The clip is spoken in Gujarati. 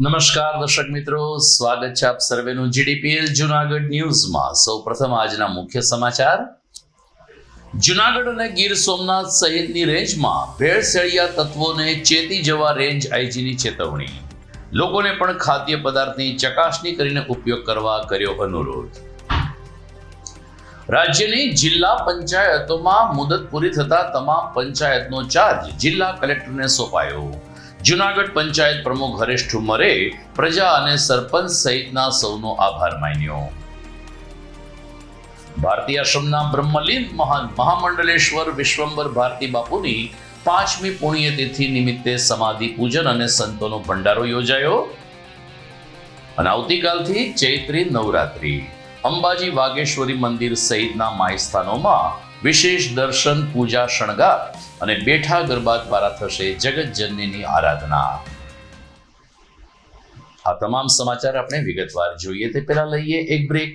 નમસ્કાર દર્શક મિત્રો, સ્વાગત છે આપ સર્વેનું જીડીપીએલ જુનાગઢ ન્યૂઝમાં। સૌપ્રથમ આજના મુખ્ય સમાચાર। જુનાગઢ અને ગીર સોમનાથ સહિતની રેન્જમાં ભેળસેળિયા તત્વોને ચેતી જવા રેન્જ આઈજીની ચેતવણી। લોકોને પણ ખાદ્ય પદાર્થની ચકાસણી કરીને ઉપયોગ કરવા કર્યો અનુરોધ। રાજ્યની જિલ્લા પંચાયતોમાં મુદત પૂરી થતા તમામ પંચાયતનો ચાર્જ જિલ્લા કલેક્ટરને સોંપાયો। જુનાગઢ પંચાયત પ્રમુખ હરેશ ઠુમ્મરે પ્રજા અને સરપંચ સહિતના સૌનો આભાર માન્યો। ભારતીય આશ્રમના બ્રહ્મલીન મહાન મહામંડલેશ્વર વિશ્વંભર ભારતી બાપુની 5મી પુણ્યતિથિ નિમિત્તે સમાધિ પૂજન અને સંતોનો ભંડારો યોજાયો। અને આવતીકાલથી ચૈત્રી નવરાત્રી અંબાજી વાગેશ્વરી મંદિર સહિતના માયસ્થાનોમાં વિશેષ દર્શન, પૂજા, શણગાર અને બેઠા ગરબા દ્વારા થશે જગતજનનીની આરાધના। આ તમામ સમાચાર આપણે વિગતવાર જોઈએ તે પહેલા લઈએ એક બ્રેક।